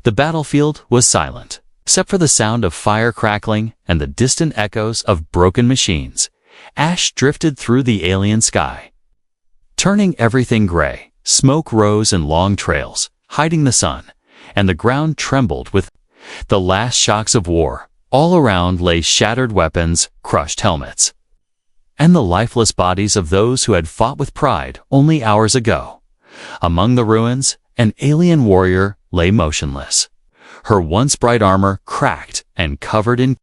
The battlefield was silent, except for the sound of fire crackling and the distant echoes of broken machines. Ash drifted through the alien sky, turning everything gray. Smoke rose in long trails, hiding the sun, and the ground trembled with the last shocks of war. All around lay shattered weapons, crushed helmets, and the lifeless bodies of those who had fought with pride only hours ago. Among the ruins, an alien warrior lay motionless, her once bright armor cracked and covered in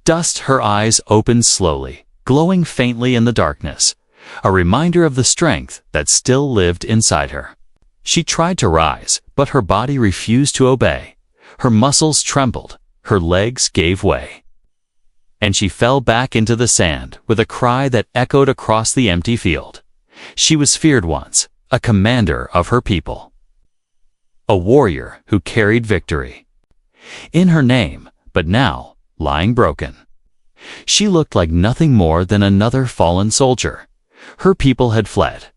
dust. Her eyes opened slowly, glowing faintly in the darkness, a reminder of the strength that still lived inside her. She tried to rise, but her body refused to obey. Her muscles trembled, her legs gave way, and she fell back into the sand with a cry that echoed across the empty field. She was feared once, a commander of her people, a warrior who carried victory in her name, but now, lying broken, she looked like nothing more than another fallen soldier. Her people had fled,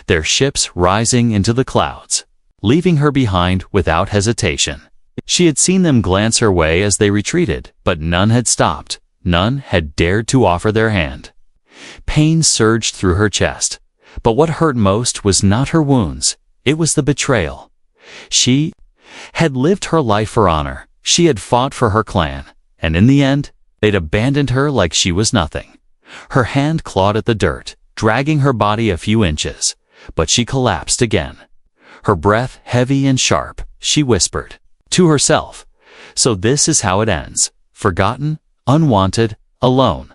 their ships rising into the clouds, leaving her behind without hesitation. She had seen them glance her way as they retreated, but none had stopped. None had dared to offer their hand. Pain surged through her chest, but what hurt most was not her wounds, it was the betrayal. She had lived her life for honor, she had fought for her clan, and in the end, they'd abandoned her like she was nothing. Her hand clawed at the dirt, dragging her body a few inches, but she collapsed again. Her breath heavy and sharp, she whispered to herself, "So this is how it ends, forgotten, unwanted, alone."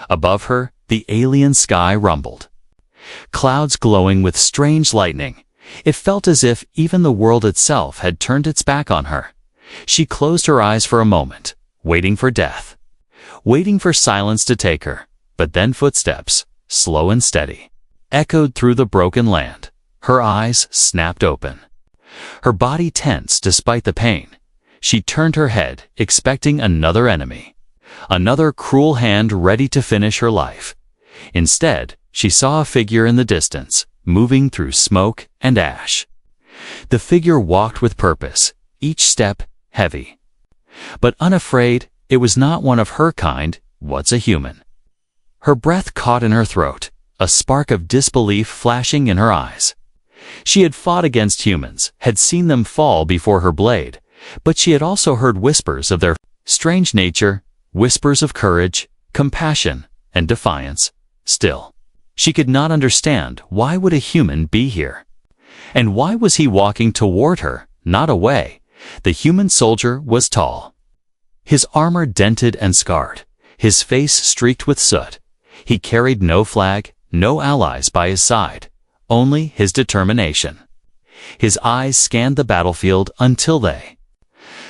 Above her, the alien sky rumbled, clouds glowing with strange lightning. It felt as if even the world itself had turned its back on her. She closed her eyes for a moment, waiting for death, waiting for silence to take her. But then footsteps, slow and steady, echoed through the broken land. Her eyes snapped open, her body tense despite the pain. She turned her head, expecting another enemy, another cruel hand ready to finish her life. Instead, she saw a figure in the distance, moving through smoke and ash. The figure walked with purpose, each step heavy, but unafraid. It was not one of her kind. What's a human? Her breath caught in her throat, a spark of disbelief flashing in her eyes. She had fought against humans, had seen them fall before her blade, but she had also heard whispers of their strange nature, whispers of courage, compassion, and defiance. Still, she could not understand, why would a human be here? And why was he walking toward her, not away? The human soldier was tall, his armor dented and scarred, his face streaked with soot. He carried no flag, no allies by his side, only his determination. His eyes scanned the battlefield until they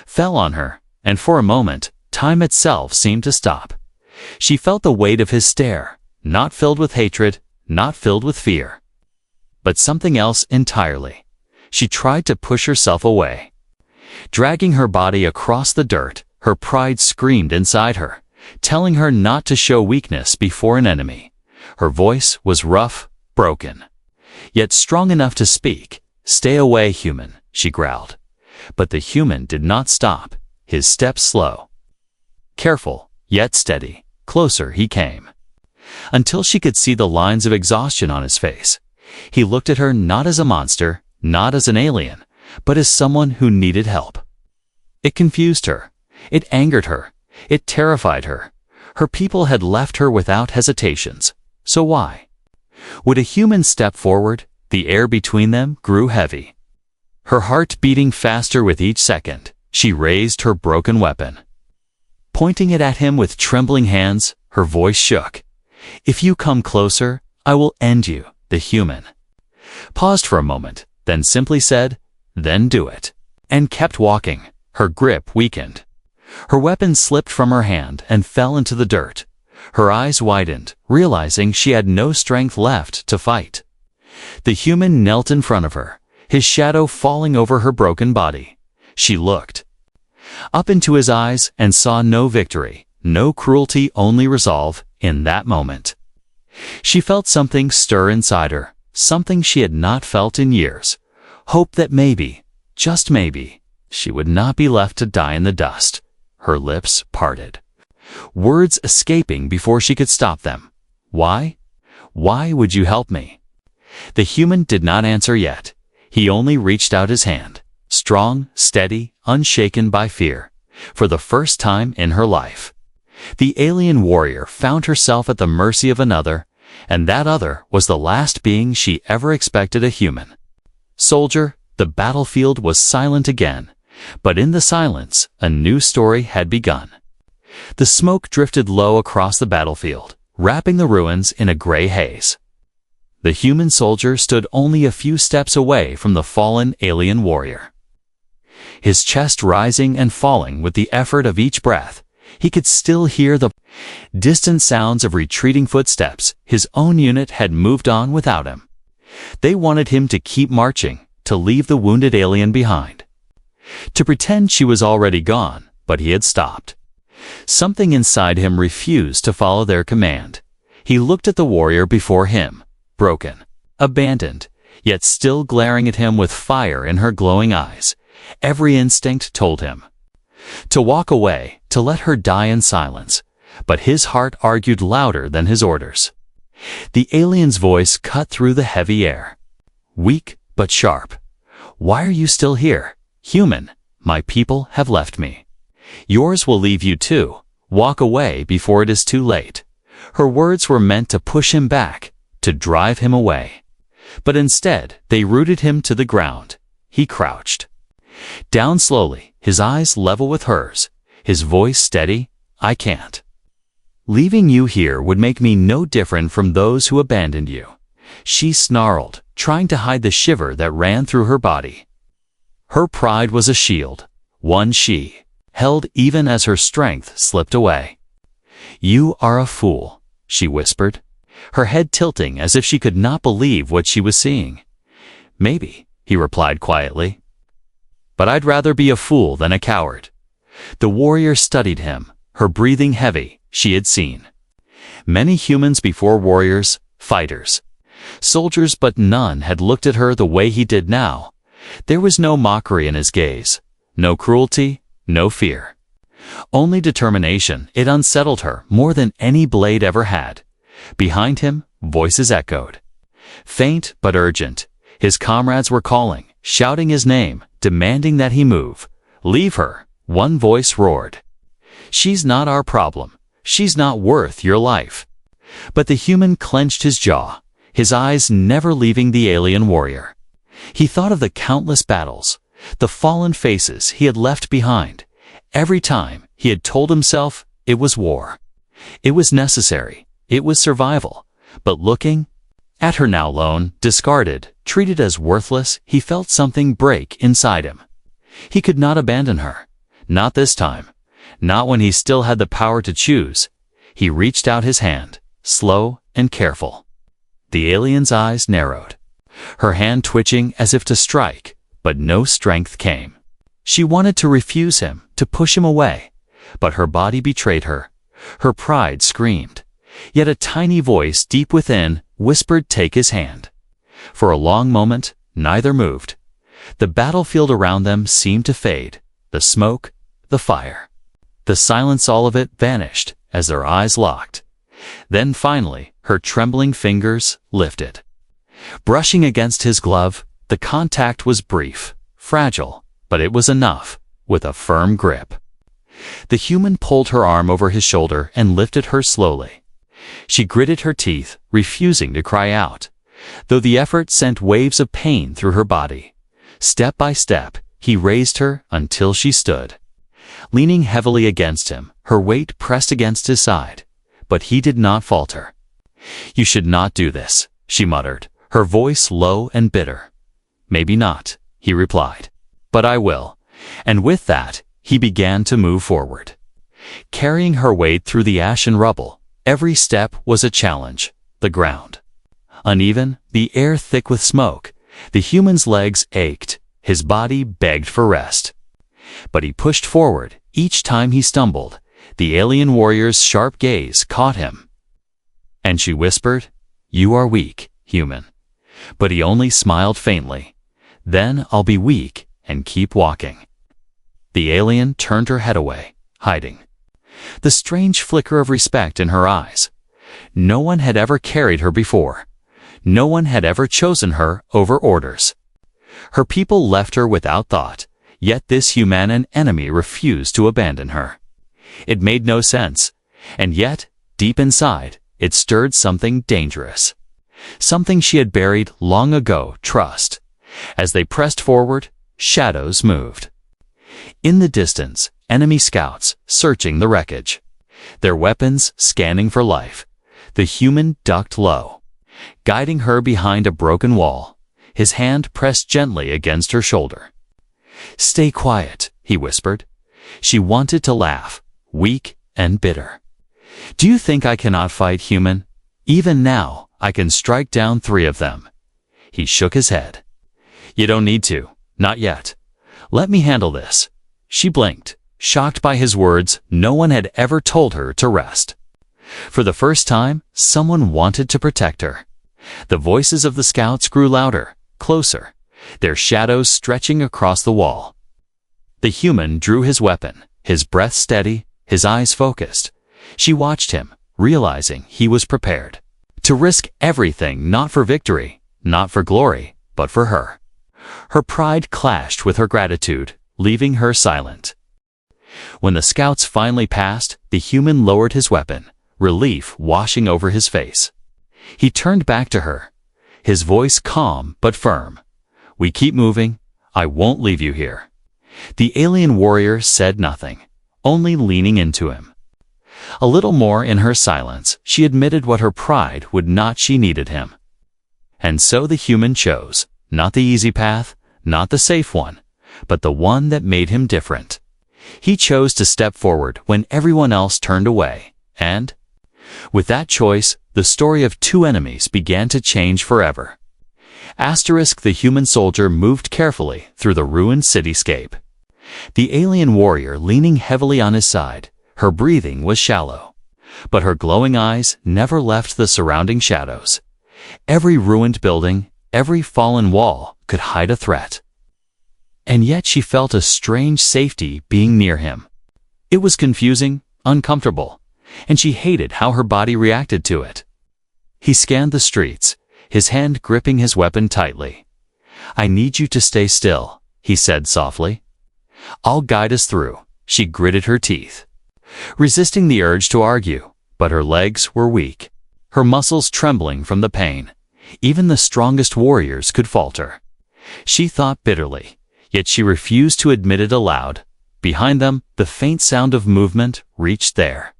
fell on her, and for a moment, time itself seemed to stop. She felt the weight of his stare, not filled with hatred, not filled with fear, but something else entirely. She tried to push herself away, dragging her body across the dirt. Her pride screamed inside her, telling her not to show weakness before an enemy. Her voice was rough, broken, yet strong enough to speak. "Stay away, human," she growled. But the human did not stop, his steps slow, careful, yet steady. Closer he came, until she could see the lines of exhaustion on his face. He looked at her not as a monster, not as an alien, but as someone who needed help. It confused her, it angered her, it terrified her. Her people had left her without hesitations, so why would a human step forward? The air between them grew heavy, her heart beating faster with each second. She raised her broken weapon, pointing it at him with trembling hands. Her voice shook. "If you come closer, I will end you." The human paused for a moment, then simply said, "Then do it," and kept walking. Her grip weakened. Her weapon slipped from her hand and fell into the dirt. Her eyes widened, realizing she had no strength left to fight. The human knelt in front of her, his shadow falling over her broken body. She looked up into his eyes and saw no victory, no cruelty, only resolve. In that moment, she felt something stir inside her, something she had not felt in years. Hope that maybe, just maybe, She would not be left to die in the dust. Her lips parted, words escaping before she could stop them. Why? Why would you help me? The human did not answer yet. He only reached out his hand, strong, steady, unshaken by fear, for the first time in her life. The alien warrior found herself at the mercy of another, and that other was the last being she ever expected a human. Soldier, the battlefield was silent again, but in the silence, a new story had begun. The smoke drifted low across the battlefield, wrapping the ruins in a gray haze. The human soldier stood only a few steps away from the fallen alien warrior. His chest rising and falling with the effort of each breath, he could still hear the distant sounds of retreating footsteps. His own unit had moved on without him. They wanted him to keep marching, to leave the wounded alien behind, to pretend she was already gone, but he had stopped. Something inside him refused to follow their command. He looked at the warrior before him, broken, abandoned, yet still glaring at him with fire in her glowing eyes. Every instinct told him to walk away, to let her die in silence, but his heart argued louder than his orders. The alien's voice cut through the heavy air, weak but sharp. Why are you still here? Human, my people have left me. Yours will leave you too. Walk away before it is too late. Her words were meant to push him back, to drive him away. But instead, they rooted him to the ground. He crouched down slowly, his eyes level with hers, his voice steady. I can't. Leaving you here would make me no different from those who abandoned you. She snarled, trying to hide the shiver that ran through her body. Her pride was a shield, one she held even as her strength slipped away. You are a fool, she whispered, her head tilting as if she could not believe what she was seeing. Maybe, he replied quietly. But I'd rather be a fool than a coward. The warrior studied him, her breathing heavy. She had seen many humans before warriors, fighters, soldiers, but none had looked at her the way he did now. There was no mockery in his gaze, no cruelty, no fear. Only determination. It unsettled her more than any blade ever had. Behind him, voices echoed, faint but urgent. His comrades were calling, shouting his name, demanding that he move. Leave her, one voice roared. She's not our problem. She's not worth your life. But the human clenched his jaw, his eyes never leaving the alien warrior. He thought of the countless battles, the fallen faces he had left behind. Every time he had told himself it was war. It was necessary. It was survival. But looking at her now alone, discarded, treated as worthless, he felt something break inside him. He could not abandon her. Not this time. Not when he still had the power to choose. He reached out his hand, slow and careful. The alien's eyes narrowed, her hand twitching as if to strike, but no strength came. She wanted to refuse him, to push him away, but her body betrayed her. Her pride screamed. Yet a tiny voice deep within whispered, take his hand. For a long moment, neither moved. The battlefield around them seemed to fade, the smoke, the fire. The silence, all of it vanished as their eyes locked. Then finally, her trembling fingers lifted. Brushing against his glove, the contact was brief, fragile, but it was enough, with a firm grip. The human pulled her arm over his shoulder and lifted her slowly. She gritted her teeth, refusing to cry out, though the effort sent waves of pain through her body. Step by step, he raised her until she stood, leaning heavily against him, her weight pressed against his side. But he did not falter. You should not do this, she muttered, her voice low and bitter. Maybe not, he replied. But I will. And with that, he began to move forward, carrying her weight through the ash and rubble. Every step was a challenge. The ground uneven, the air thick with smoke. The human's legs ached, his body begged for rest. But he pushed forward. Each time he stumbled, the alien warrior's sharp gaze caught him. And she whispered, you are weak, human. But he only smiled faintly. Then I'll be weak and keep walking. The alien turned her head away, hiding. The strange flicker of respect in her eyes. No one had ever carried her before. No one had ever chosen her over orders. Her people left her without thought, yet this human enemy refused to abandon her. It made no sense, and yet, deep inside, it stirred something dangerous. Something she had buried long ago, trust. As they pressed forward, shadows moved. In the distance, enemy scouts searching the wreckage. Their weapons scanning for life. The human ducked low, guiding her behind a broken wall, his hand pressed gently against her shoulder. "Stay quiet," he whispered. She wanted to laugh, weak and bitter. "Do you think I cannot fight, human? Even now, I can strike down 3 of them." He shook his head. "You don't need to, not yet. Let me handle this." She blinked, shocked by his words. No one had ever told her to rest. For the first time, someone wanted to protect her. The voices of the scouts grew louder, closer, their shadows stretching across the wall. The human drew his weapon, his breath steady, his eyes focused. She watched him, realizing he was prepared to risk everything, not for victory, not for glory, but for her. Her pride clashed with her gratitude, leaving her silent. When the scouts finally passed, the human lowered his weapon, relief washing over his face. He turned back to her, his voice calm but firm. "We keep moving. I won't leave you here." The alien warrior said nothing, only leaning into him. A little more in her silence, she admitted what her pride would not. She needed him. And so the human chose, not the easy path, not the safe one, but the one that made him different. He chose to step forward when everyone else turned away, and with that choice, the story of 2 enemies began to change forever. The human soldier moved carefully through the ruined cityscape. The alien warrior leaning heavily on his side, her breathing was shallow. But her glowing eyes never left the surrounding shadows. Every ruined building, every fallen wall could hide a threat. And yet she felt a strange safety being near him. It was confusing, uncomfortable, and she hated how her body reacted to it. He scanned the streets, his hand gripping his weapon tightly. "I need you to stay still," he said softly. "I'll guide us through." She gritted her teeth, resisting the urge to argue, but her legs were weak, her muscles trembling from the pain. Even the strongest warriors could falter. She thought bitterly, yet she refused to admit it aloud. Behind them, the faint sound of movement reached their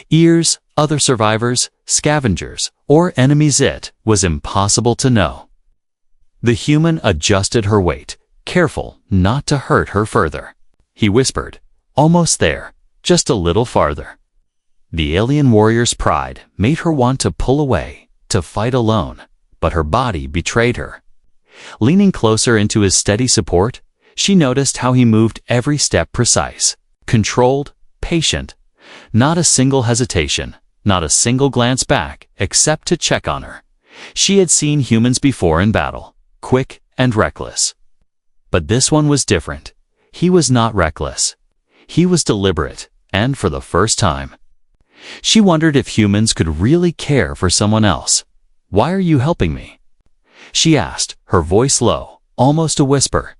ears. Other survivors, scavengers, or enemies. It was impossible to know. The human adjusted her weight, careful not to hurt her further. He whispered, "Almost there, just a little farther." The alien warrior's pride made her want to pull away, to fight alone, but her body betrayed her. Leaning closer into his steady support, she noticed how he moved every step, precise, controlled, patient. Not a single hesitation, not a single glance back, except to check on her. She had seen humans before in battle, quick and reckless. But this one was different. He was not reckless. He was deliberate, and for the first time. She wondered if humans could really care for someone else. "Why are you helping me?" she asked, her voice low, almost a whisper.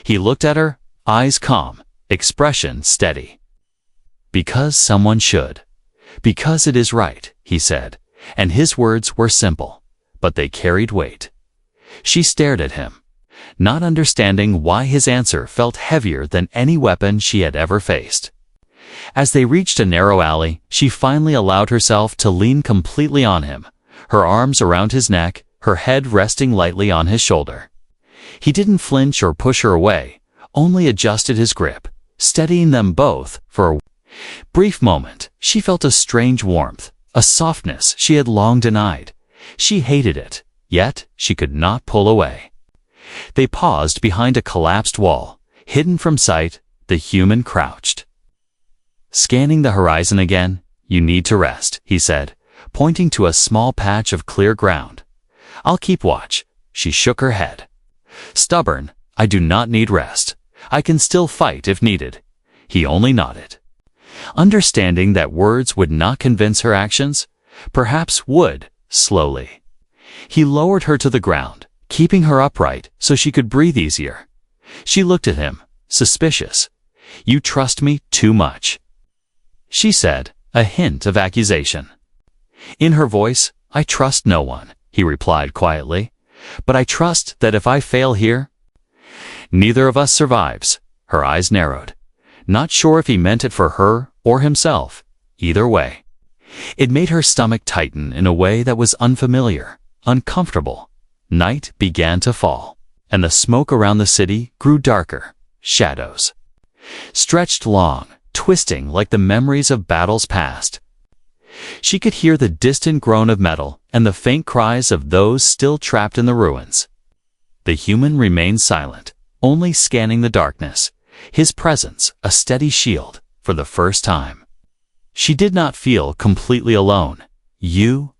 He looked at her, eyes calm, expression steady. "Because someone should. Because it is right," he said, and his words were simple, but they carried weight. She stared at him, not understanding why his answer felt heavier than any weapon she had ever faced. As they reached a narrow alley, she finally allowed herself to lean completely on him, her arms around his neck, her head resting lightly on his shoulder. He didn't flinch or push her away, only adjusted his grip, steadying them both for a brief moment. She felt a strange warmth, a softness she had long denied. She hated it, yet she could not pull away. They paused behind a collapsed wall, hidden from sight. The human crouched, scanning the horizon again. "You need to rest," he said, pointing to a small patch of clear ground. "I'll keep watch." She shook her head. "Stubborn, I do not need rest. I can still fight if needed." He only nodded. Understanding that words would not convince her actions, perhaps would, slowly. He lowered her to the ground, keeping her upright so she could breathe easier. She looked at him, suspicious. "You trust me too much," she said, a hint of accusation. In her voice, "I trust no one," he replied quietly. "But I trust that if I fail here, neither of us survives." Her eyes narrowed. Not sure if he meant it for her or himself. Either way. It made her stomach tighten in a way that was unfamiliar, uncomfortable. Night began to fall, and the smoke around the city grew darker. Shadows stretched long, twisting like the memories of battles past. She could hear the distant groan of metal and the faint cries of those still trapped in the ruins. The human remained silent, only scanning the darkness, his presence a steady shield for the first time. She did not feel completely alone. "You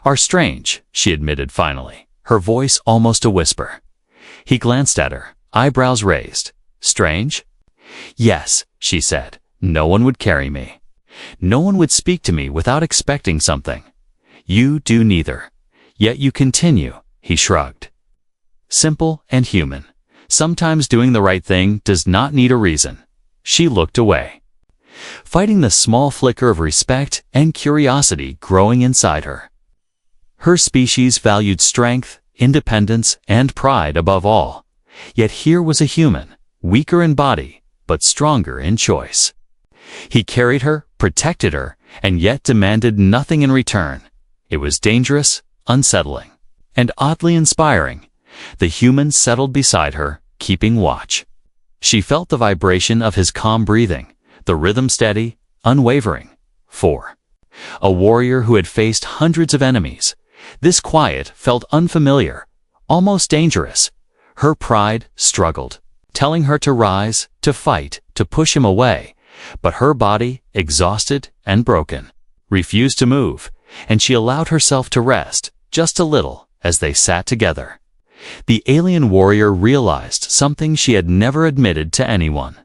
are strange," she admitted finally, her voice almost a whisper. He glanced at her, eyebrows raised. "Strange?" "Yes," she said. "No one would carry me. No one would speak to me without expecting something. You do neither. Yet you continue," he shrugged. Simple and human. Sometimes doing the right thing does not need a reason. She looked away, fighting the small flicker of respect and curiosity growing inside her. Her species valued strength, independence, and pride above all. Yet here was a human, weaker in body, but stronger in choice. He carried her, protected her, and yet demanded nothing in return. It was dangerous, unsettling, and oddly inspiring. The human settled beside her, keeping watch. She felt the vibration of his calm breathing, the rhythm steady, unwavering. For a warrior who had faced hundreds of enemies, this quiet felt unfamiliar, almost dangerous. Her pride struggled, telling her to rise, to fight, to push him away. But her body, exhausted and broken, refused to move, and she allowed herself to rest, just a little, as they sat together. The alien warrior realized something she had never admitted to anyone.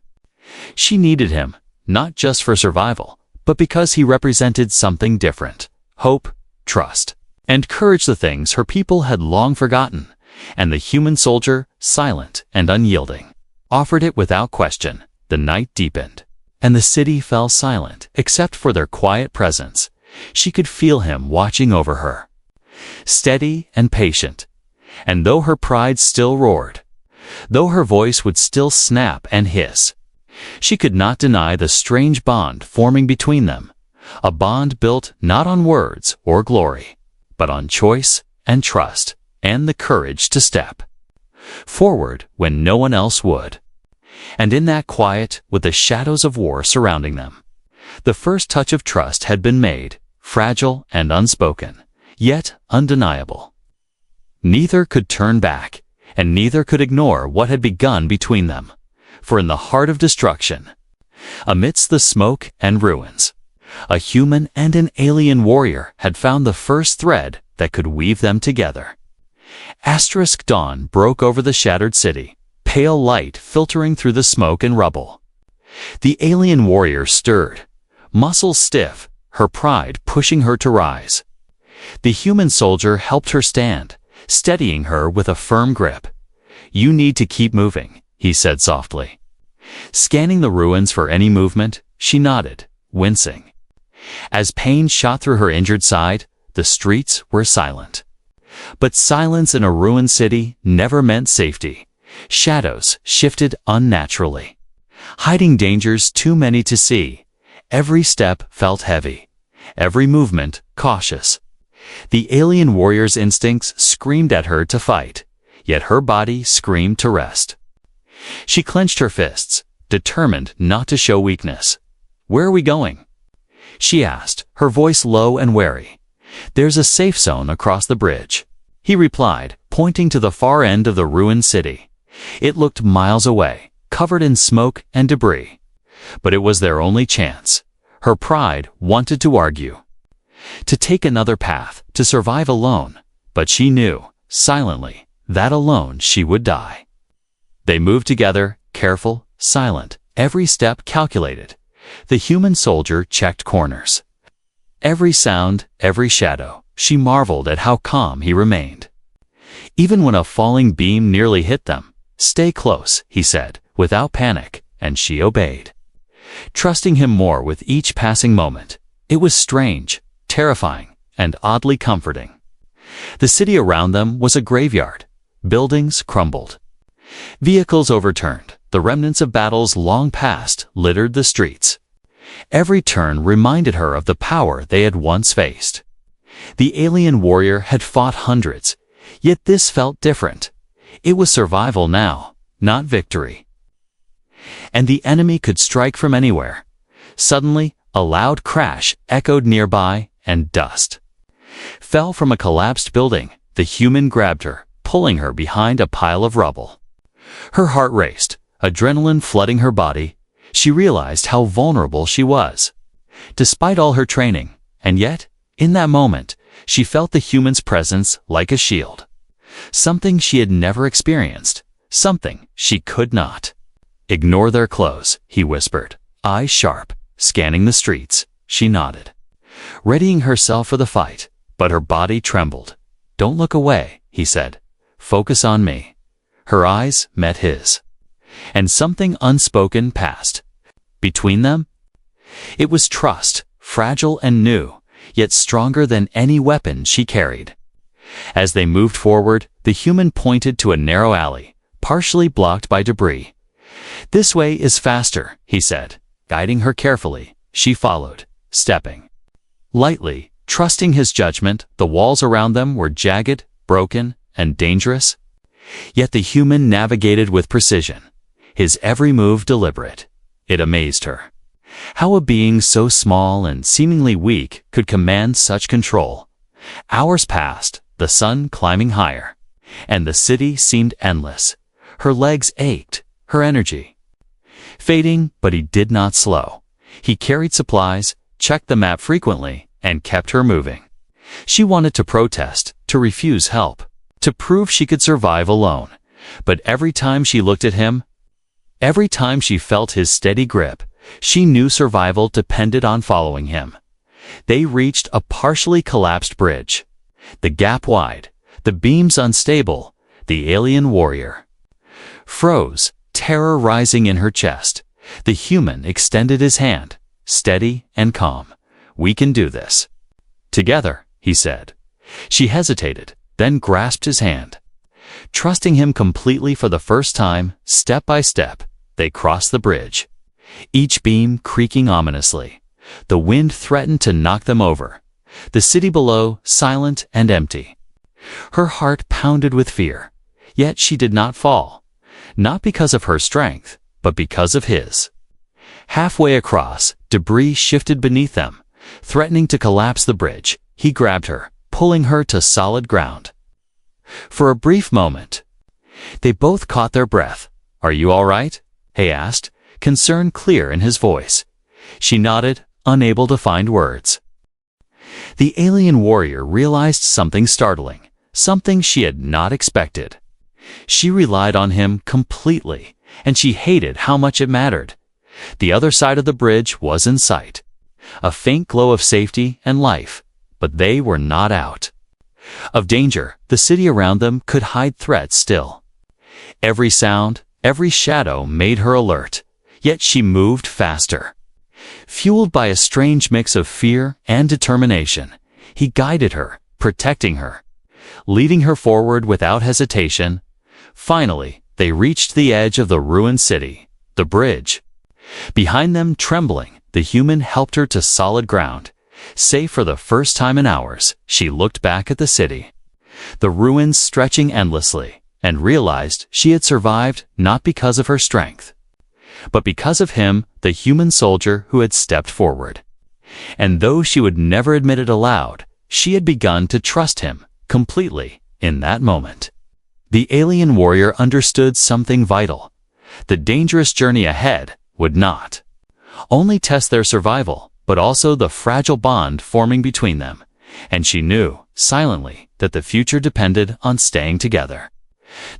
She needed him, not just for survival, but because he represented something different: hope, trust, and courage, the things her people had long forgotten. And the human soldier, silent and unyielding, offered it without question. The night deepened, and the city fell silent except for their quiet presence. She could feel him watching over her, steady and patient. And though her pride still roared, though her voice would still snap and hiss, she could not deny the strange bond forming between them, a bond built not on words or glory, but on choice and trust and the courage to step forward when no one else would. And in that quiet, with the shadows of war surrounding them, the first touch of trust had been made, fragile and unspoken, yet undeniable. Neither could turn back, and neither could ignore what had begun between them. For in the heart of destruction, amidst the smoke and ruins, a human and an alien warrior had found the first thread that could weave them together. Dawn broke over the shattered city, pale light filtering through the smoke and rubble. The alien warrior stirred, muscles stiff, her pride pushing her to rise. The human soldier helped her stand, steadying her with a firm grip. "You need to keep moving," he said softly. Scanning the ruins for any movement, she nodded, wincing. As pain shot through her injured side, the streets were silent. But silence in a ruined city never meant safety. Shadows shifted unnaturally, hiding dangers too many to see. Every step felt heavy, every movement cautious. The alien warrior's instincts screamed at her to fight, yet her body screamed to rest. She clenched her fists, determined not to show weakness. "Where are we going?" she asked, her voice low and wary. "There's a safe zone across the bridge," he replied, pointing to the far end of the ruined city. It looked miles away, covered in smoke and debris. But it was their only chance. Her pride wanted to argue, to take another path, to survive alone. But she knew, silently, that alone she would die. They moved together, careful, silent, every step calculated. The human soldier checked corners. Every sound, every shadow, she marveled at how calm he remained. Even when a falling beam nearly hit them, "Stay close," he said, without panic, and she obeyed. Trusting him more with each passing moment, it was strange, terrifying, and oddly comforting. The city around them was a graveyard. Buildings crumbled. Vehicles overturned. The remnants of battles long past littered the streets. Every turn reminded her of the power they had once faced. The alien warrior had fought hundreds, yet this felt different. It was survival now, not victory. And the enemy could strike from anywhere. Suddenly, a loud crash echoed nearby, and dust fell from a collapsed building. The human grabbed her, pulling her behind a pile of rubble. Her heart raced, adrenaline flooding her body. She realized how vulnerable she was, despite all her training, and yet, in that moment, she felt the human's presence like a shield. Something she had never experienced, something she could not. "Ignore their clothes," he whispered, eyes sharp, scanning the streets. She nodded, readying herself for the fight, but her body trembled. "Don't look away," he said. "Focus on me." Her eyes met his, and something unspoken passed between them. It was trust, fragile and new, yet stronger than any weapon she carried. As they moved forward, the human pointed to a narrow alley, partially blocked by debris. "This way is faster," he said, guiding her carefully. She followed, stepping lightly, trusting his judgment. The walls around them were jagged, broken, and dangerous. Yet the human navigated with precision, his every move deliberate. It amazed her. How a being so small and seemingly weak could command such control. Hours passed, the sun climbing higher, and the city seemed endless. Her legs ached, her energy fading, but he did not slow. He carried supplies, checked the map frequently, and kept her moving. She wanted to protest, to refuse help, to prove she could survive alone. But every time she looked at him, every time she felt his steady grip, she knew survival depended on following him. They reached a partially collapsed bridge. The gap wide, the beams unstable. The alien warrior froze, terror rising in her chest. The human extended his hand, steady and calm. "We can do this together," he said. She hesitated, then grasped his hand. Trusting him completely for the first time, step by step, they crossed the bridge, each beam creaking ominously. The wind threatened to knock them over. The city below, silent and empty. Her heart pounded with fear, yet she did not fall, not because of her strength, but because of his. Halfway across, debris shifted beneath them, threatening to collapse the bridge. He grabbed her, pulling her to solid ground. For a brief moment, they both caught their breath. "Are you all right?" he asked, concern clear in his voice. She nodded, unable to find words. The alien warrior realized something startling, something she had not expected. She relied on him completely, and she hated how much it mattered. The other side of the bridge was in sight, a faint glow of safety and life, but they were not out of danger. The city around them could hide threats still. Every sound, every shadow made her alert, yet she moved faster. Fueled by a strange mix of fear and determination, he guided her, protecting her, leading her forward without hesitation. Finally, they reached the edge of the ruined city, the bridge. Behind them, trembling, the human helped her to solid ground. Safe for the first time in hours, she looked back at the city, the ruins stretching endlessly, and realized she had survived not because of her strength, but because of him, the human soldier who had stepped forward. And though she would never admit it aloud, she had begun to trust him completely in that moment. The alien warrior understood something vital. The dangerous journey ahead would not only test their survival, but also the fragile bond forming between them. And she knew, silently, that the future depended on staying together,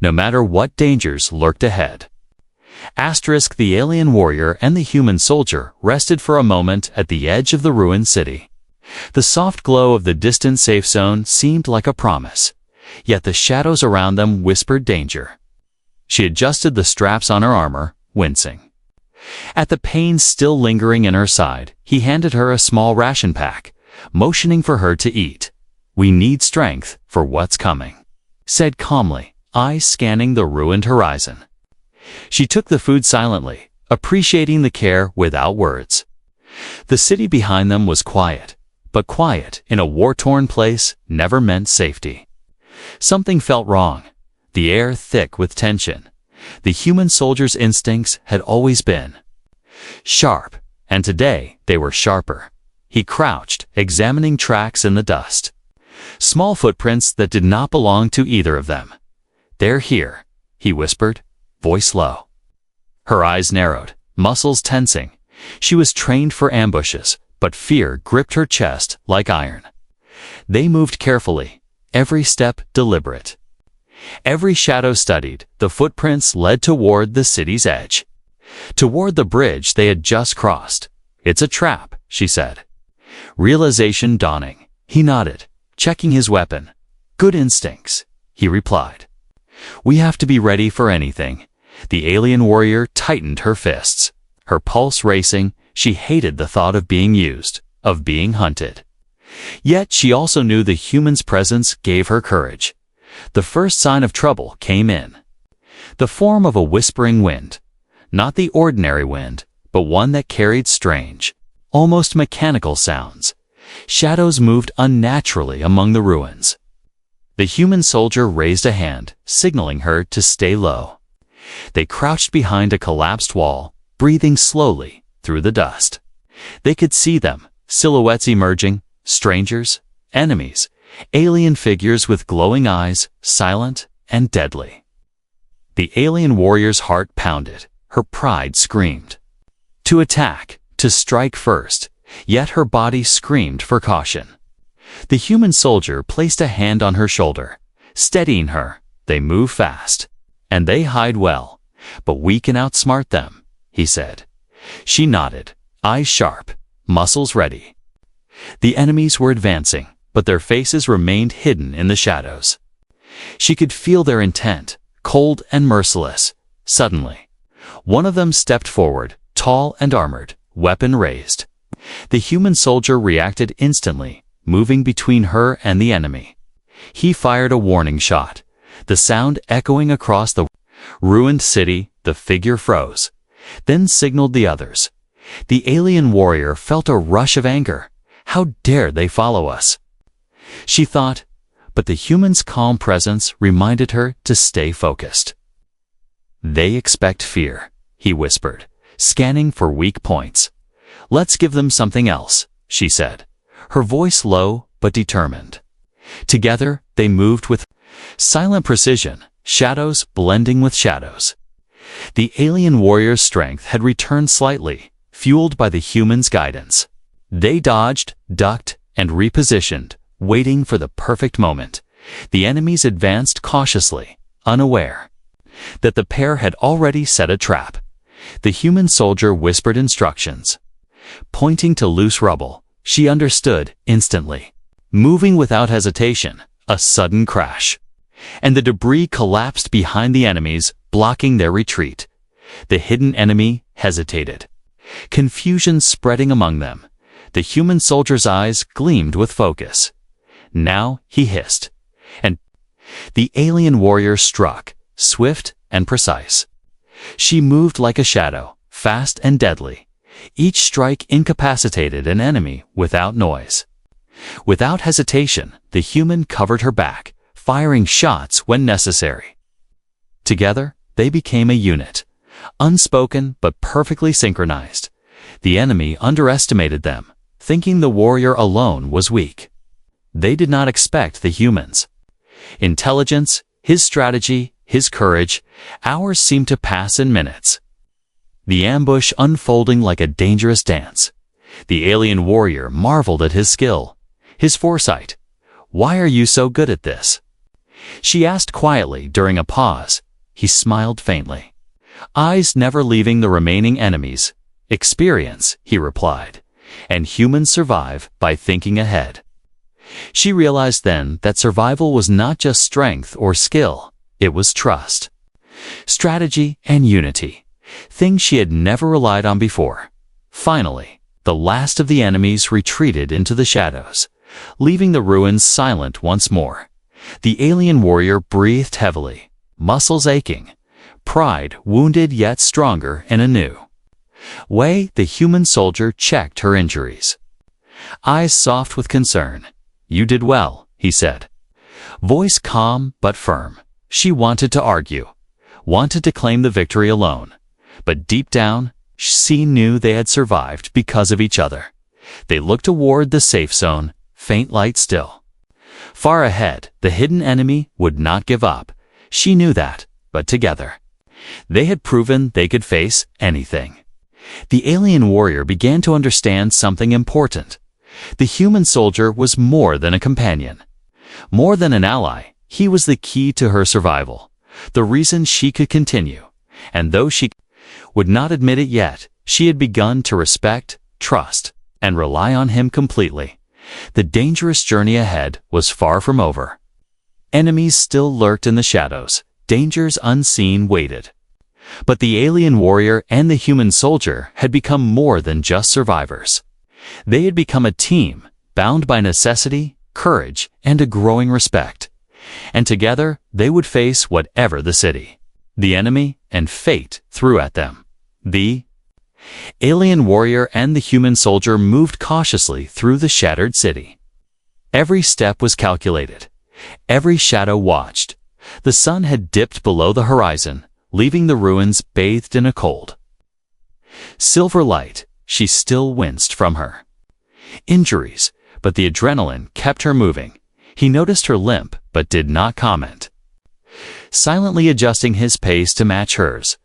no matter what dangers lurked ahead. The alien warrior and the human soldier rested for a moment at the edge of the ruined city. The soft glow of the distant safe zone seemed like a promise, yet the shadows around them whispered danger. She adjusted the straps on her armor, wincing. At the pain still lingering in her side, he handed her a small ration pack, motioning for her to eat. "We need strength for what's coming," said calmly, eyes scanning the ruined horizon. She took the food silently, appreciating the care without words. The city behind them was quiet, but quiet in a war-torn place never meant safety. Something felt wrong, the air thick with tension. The human soldier's instincts had always been sharp, and today they were sharper. He crouched, examining tracks in the dust. Small footprints that did not belong to either of them. "They're here," he whispered, voice low. Her eyes narrowed, muscles tensing. She was trained for ambushes, but fear gripped her chest like iron. They moved carefully, every step deliberate. Every shadow studied, the footprints led toward the city's edge. Toward the bridge they had just crossed. "It's a trap," she said. Realization dawning, he nodded, checking his weapon. "Good instincts," he replied. "We have to be ready for anything." The alien warrior tightened her fists. Her pulse racing, she hated the thought of being used, of being hunted. Yet she also knew the human's presence gave her courage. The first sign of trouble came in the form of a whispering wind. Not the ordinary wind, but one that carried strange, almost mechanical sounds. Shadows moved unnaturally among the ruins. The human soldier raised a hand, signaling her to stay low. They crouched behind a collapsed wall, breathing slowly through the dust. They could see them, silhouettes emerging, strangers, enemies, alien figures with glowing eyes, silent and deadly. The alien warrior's heart pounded, her pride screamed. To attack, to strike first, yet her body screamed for caution. The human soldier placed a hand on her shoulder, steadying her. "They move fast, and they hide well, but we can outsmart them," he said. She nodded, eyes sharp, muscles ready. The enemies were advancing, but their faces remained hidden in the shadows. She could feel their intent, cold and merciless. Suddenly, one of them stepped forward, tall and armored, weapon raised. The human soldier reacted instantly, moving between her and the enemy. He fired a warning shot, the sound echoing across the ruined city. The figure froze, then signaled the others. The alien warrior felt a rush of anger. How dared they follow us? She thought, but the human's calm presence reminded her to stay focused. "They expect fear," he whispered, scanning for weak points. "Let's give them something else," she said, her voice low but determined. Together, they moved with silent precision, shadows blending with shadows. The alien warrior's strength had returned slightly, fueled by the human's guidance. They dodged, ducked, and repositioned, waiting for the perfect moment. The enemies advanced cautiously, unaware that the pair had already set a trap. The human soldier whispered instructions. Pointing to loose rubble, she understood instantly. Moving without hesitation, a sudden crash. And the debris collapsed behind the enemies, blocking their retreat. The hidden enemy hesitated, confusion spreading among them. The human soldier's eyes gleamed with focus. Now he hissed, and the alien warrior struck, swift and precise. She moved like a shadow, fast and deadly. Each strike incapacitated an enemy without noise. Without hesitation, the human covered her back, firing shots when necessary. Together, they became a unit, unspoken but perfectly synchronized. The enemy underestimated them, thinking the warrior alone was weak. They did not expect the humans. Intelligence, his strategy, his courage, hours seemed to pass in minutes. The ambush unfolding like a dangerous dance. The alien warrior marveled at his skill, his foresight. "Why are you so good at this?" she asked quietly during a pause. He smiled faintly. eyes never leaving the remaining enemies. Experience, he replied, and humans survive by thinking ahead. She realized then that survival was not just strength or skill, it was trust, strategy, and unity, things she had never relied on before. Finally, the last of the enemies retreated into the shadows, leaving the ruins silent once more. The alien warrior breathed heavily, muscles aching, pride wounded yet stronger and anew. Wei, the human soldier, checked her injuries, eyes soft with concern. "You did well," he said. Voice calm but firm. She wanted to argue, wanted to claim the victory alone. But deep down, she knew they had survived because of each other. They looked toward the safe zone, faint light still. Far ahead, the hidden enemy would not give up. She knew that, but together, they had proven they could face anything. The alien warrior began to understand something important. The human soldier was more than a companion. More than an ally, he was the key to her survival, the reason she could continue. And though she would not admit it yet, she had begun to respect, trust, and rely on him completely. The dangerous journey ahead was far from over. Enemies still lurked in the shadows, dangers unseen waited. But the alien warrior and the human soldier had become more than just survivors. They had become a team, bound by necessity, courage, and a growing respect. And together, they would face whatever the city, the enemy, and fate threw at them. The alien warrior and the human soldier moved cautiously through the shattered city. Every step was calculated. Every shadow watched. The sun had dipped below the horizon, leaving the ruins bathed in a cold silver light. She still winced from her injuries, but the adrenaline kept her moving. He noticed her limp, but did not comment. Silently adjusting his pace to match hers,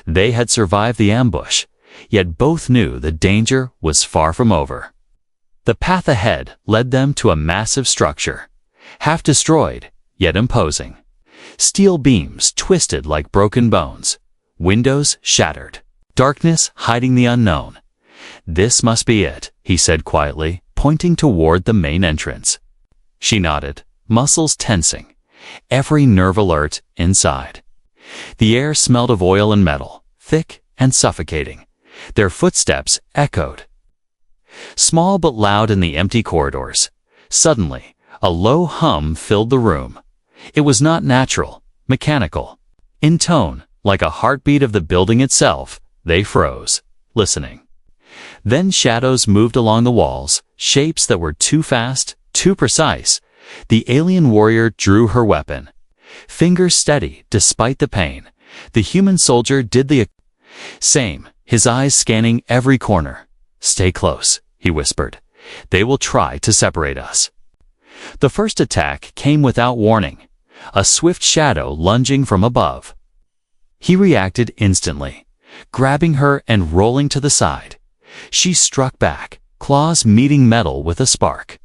they had survived the ambush, yet both knew the danger was far from over. The path ahead led them to a massive structure, half destroyed, yet imposing. Steel beams twisted like broken bones, windows shattered, darkness hiding the unknown. "This must be it," he said quietly, pointing toward the main entrance. She nodded, muscles tensing, every nerve alert inside. The air smelled of oil and metal, thick and suffocating. Their footsteps echoed, small but loud in the empty corridors. Suddenly, a low hum filled the room. It was not natural, mechanical. In tone, like a heartbeat of the building itself, they froze, listening. Then shadows moved along the walls, shapes that were too fast, too precise. The alien warrior drew her weapon, fingers steady despite the pain. The human soldier did the same, his eyes scanning every corner. "Stay close," he whispered. "They will try to separate us." The first attack came without warning, a swift shadow lunging from above. He reacted instantly, grabbing her and rolling to the side. She struck back, claws meeting metal with a spark.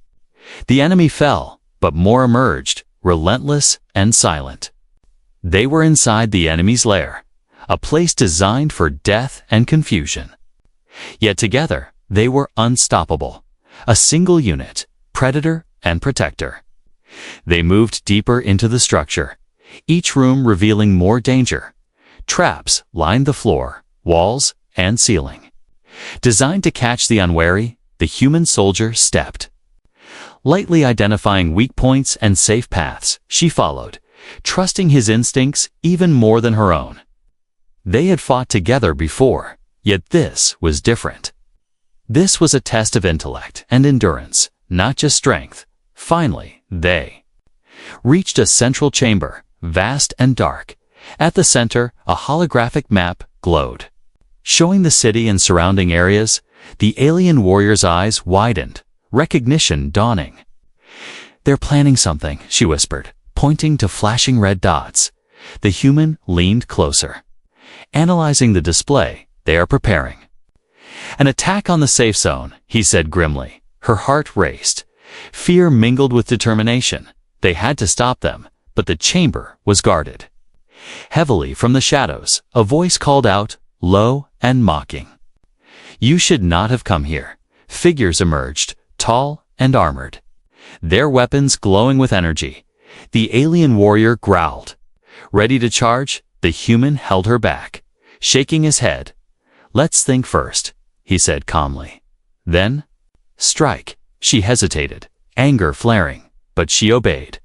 The enemy fell, but more emerged, relentless and silent. They were inside the enemy's lair, a place designed for death and confusion. Yet together, they were unstoppable, a single unit, predator and protector. They moved deeper into the structure, each room revealing more danger. Traps lined the floor, walls, and ceiling. Designed to catch the unwary, the human soldier stepped. Lightly identifying weak points and safe paths, she followed, trusting his instincts even more than her own. They had fought together before, yet this was different. This was a test of intellect and endurance, not just strength. Finally, they reached a central chamber, vast and dark. At the center, a holographic map glowed, showing the city and surrounding areas. The alien warrior's eyes widened, recognition dawning. "They're planning something," she whispered, pointing to flashing red dots. The human leaned closer. Analyzing the display, "They are preparing an attack on the safe zone," he said grimly. Her heart raced. Fear mingled with determination. They had to stop them, but the chamber was guarded. Heavily from the shadows, a voice called out, low and mocking. "You should not have come here." Figures emerged, tall and armored, their weapons glowing with energy. The alien warrior growled. Ready to charge, the human held her back, shaking his head. "Let's think first," he said calmly. "Then, strike." She hesitated, anger flaring, but she obeyed.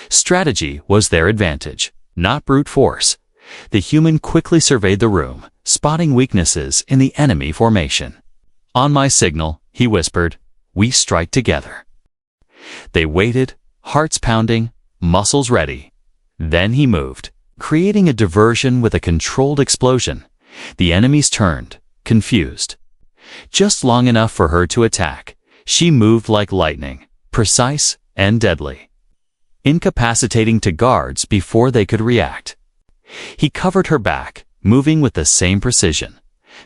Strategy was their advantage, not brute force. The human quickly surveyed the room, spotting weaknesses in the enemy formation. "On my signal," he whispered, "we strike together." They waited, hearts pounding, muscles ready. Then he moved, creating a diversion with a controlled explosion. The enemies turned, confused. Just long enough for her to attack, she moved like lightning, precise and deadly, incapacitating to guards before they could react. He covered her back, moving with the same precision.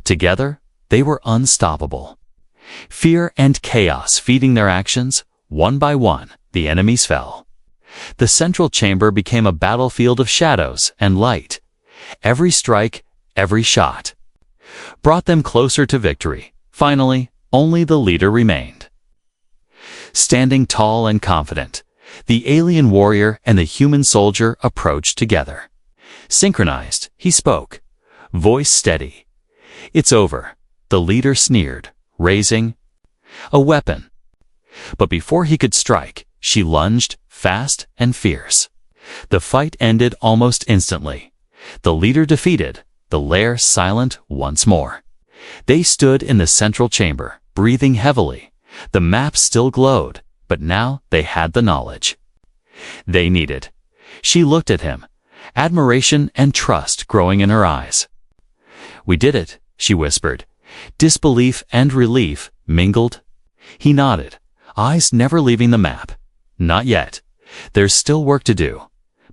Together, they were unstoppable. Fear and chaos feeding their actions, one by one, the enemies fell. The central chamber became a battlefield of shadows and light. Every strike, every shot, brought them closer to victory. Finally, only the leader remained. Standing tall and confident, the alien warrior and the human soldier approached together. Synchronized, he spoke, voice steady. "It's over," the leader sneered, raising a weapon. But before he could strike, she lunged, fast and fierce. The fight ended almost instantly. The leader defeated, the lair silent once more. They stood in the central chamber, breathing heavily. The map still glowed, but now they had the knowledge they needed. She looked at him, admiration and trust growing in her eyes. "We did it," she whispered. Disbelief and relief mingled. He nodded, eyes never leaving the map. "Not yet. There's still work to do."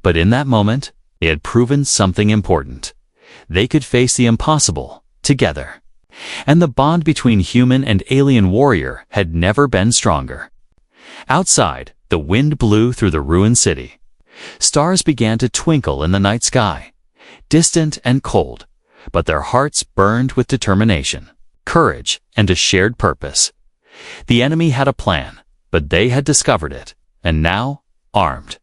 But in that moment, it had proven something important. They could face the impossible together. And the bond between human and alien warrior had never been stronger. Outside, the wind blew through the ruined city. Stars began to twinkle in the night sky, distant and cold, but their hearts burned with determination, courage, and a shared purpose. The enemy had a plan, but they had discovered it, and now, armed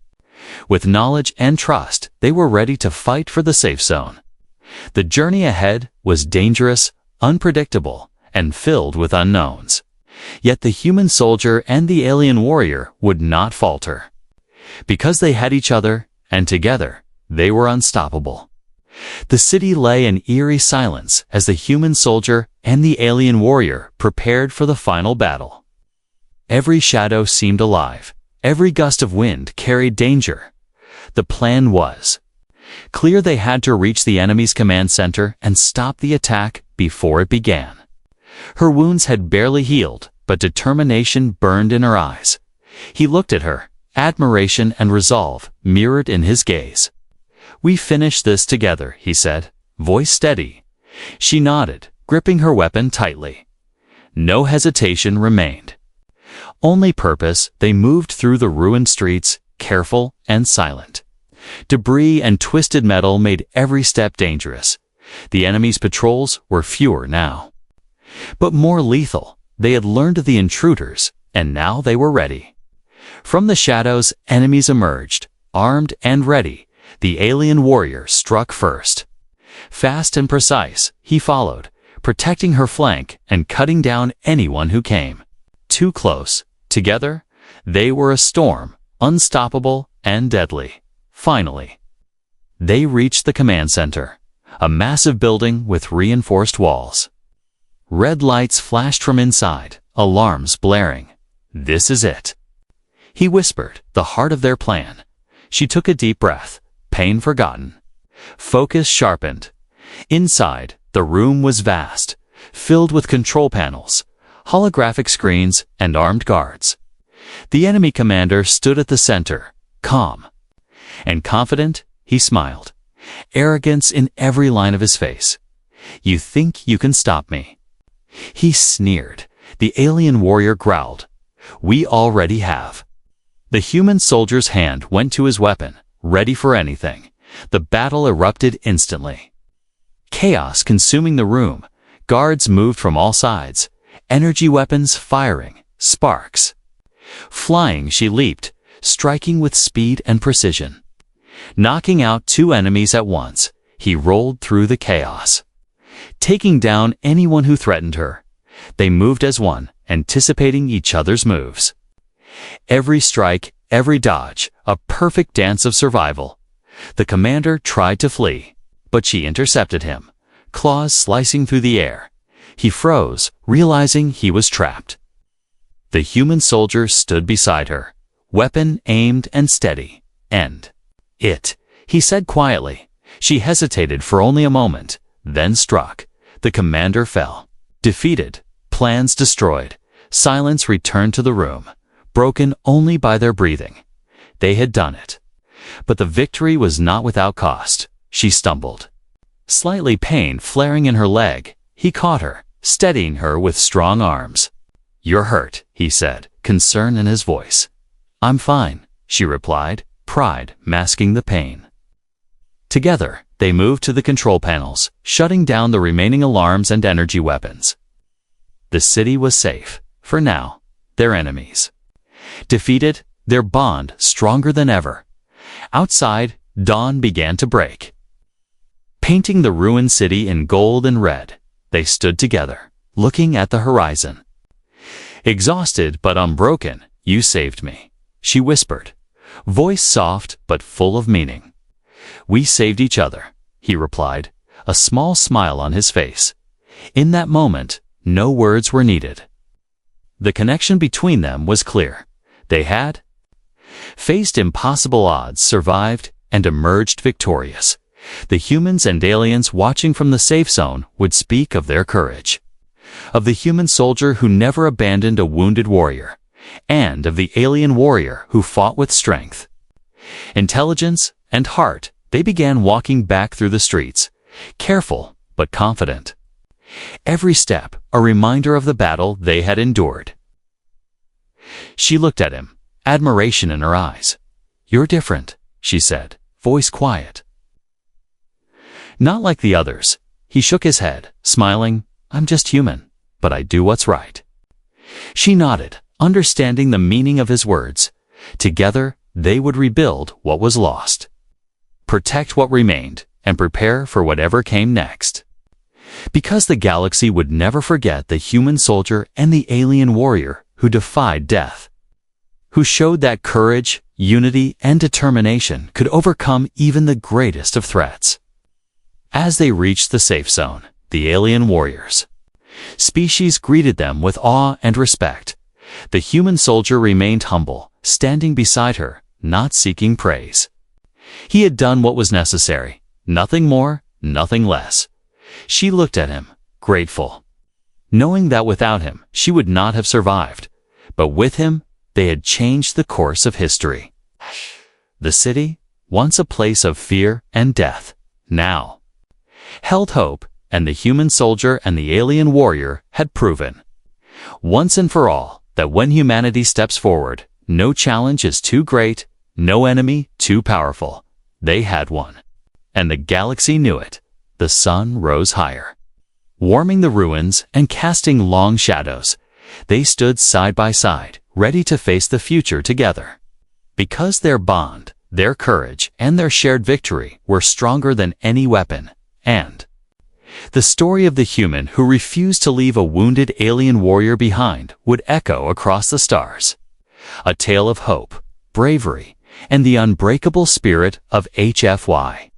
with knowledge and trust, they were ready to fight for the safe zone. The journey ahead was dangerous, unpredictable, and filled with unknowns. Yet the human soldier and the alien warrior would not falter. Because they had each other, and together, they were unstoppable. The city lay in eerie silence as the human soldier and the alien warrior prepared for the final battle. Every shadow seemed alive. Every gust of wind carried danger. The plan was clear. They had to reach the enemy's command center and stop the attack before it began. Her wounds had barely healed, but determination burned in her eyes. He looked at her, admiration and resolve mirrored in his gaze. "We finish this together," he said, voice steady. She nodded, gripping her weapon tightly. No hesitation remained. Only purpose. They moved through the ruined streets, careful and silent. Debris and twisted metal made every step dangerous. The enemy's patrols were fewer now, but more lethal. They had learned of the intruders, and now they were ready. From the shadows, enemies emerged, armed and ready. The alien warrior struck first. Fast and precise, he followed, protecting her flank and cutting down anyone who came too close. Together, they were a storm, unstoppable and deadly. Finally, they reached the command center, a massive building with reinforced walls. Red lights flashed from inside, alarms blaring. "This is it," he whispered, the heart of their plan. She took a deep breath, pain forgotten. Focus sharpened. Inside, the room was vast, filled with control panels, holographic screens, and armed guards. The enemy commander stood at the center, calm and confident. He smiled, arrogance in every line of his face. "You think you can stop me?" He sneered. The alien warrior growled, "We already have." The human soldier's hand went to his weapon, ready for anything. The battle erupted instantly. Chaos consuming the room, guards moved from all sides, energy weapons firing, sparks. Flying, she leaped, striking with speed and precision. Knocking out two enemies at once, he rolled through the chaos, taking down anyone who threatened her. They moved as one, anticipating each other's moves. Every strike, every dodge, a perfect dance of survival. The commander tried to flee, but she intercepted him, claws slicing through the air. He froze, realizing he was trapped. The human soldier stood beside her, weapon aimed and steady. "End it," he said quietly. She hesitated for only a moment, then struck. The commander fell. Defeated, plans destroyed, silence returned to the room, broken only by their breathing. They had done it. But the victory was not without cost. She stumbled, slightly pain flaring in her leg. He caught her, steadying her with strong arms. "You're hurt," he said, concern in his voice. "I'm fine," she replied, pride masking the pain. Together, they moved to the control panels, shutting down the remaining alarms and energy weapons. The city was safe, for now. Their enemies defeated, their bond stronger than ever. Outside, dawn began to break. Painting the ruined city in gold and red, they stood together, looking at the horizon. "Exhausted but unbroken, you saved me," she whispered, voice soft but full of meaning. "We saved each other," he replied, a small smile on his face. In that moment, no words were needed. The connection between them was clear. They had faced impossible odds, survived, and emerged victorious. The humans and aliens watching from the safe zone would speak of their courage, of the human soldier who never abandoned a wounded warrior, and of the alien warrior who fought with strength, intelligence, and heart. They began walking back through the streets, careful but confident. Every step a reminder of the battle they had endured. She looked at him, admiration in her eyes. "You're different," she said, voice quiet. "Not like the others." He shook his head, smiling. "I'm just human, but I do what's right." She nodded, understanding the meaning of his words. Together, they would rebuild what was lost, protect what remained, and prepare for whatever came next. Because the galaxy would never forget the human soldier and the alien warrior who defied death, who showed that courage, unity, and determination could overcome even the greatest of threats. As they reached the safe zone, the alien warriors species greeted them with awe and respect. The human soldier remained humble, standing beside her, not seeking praise. He had done what was necessary, nothing more, nothing less. She looked at him, grateful, knowing that without him she would not have survived. But with him, they had changed the course of history. The city, once a place of fear and death, now held hope, and the human soldier and the alien warrior had proven, once and for all, that when humanity steps forward, no challenge is too great, no enemy too powerful. They had won. And the galaxy knew it. The sun rose higher, warming the ruins and casting long shadows. They stood side by side, ready to face the future together. Because their bond, their courage, and their shared victory were stronger than any weapon. And the story of the human who refused to leave a wounded alien warrior behind would echo across the stars. A tale of hope, bravery, and the unbreakable spirit of HFY.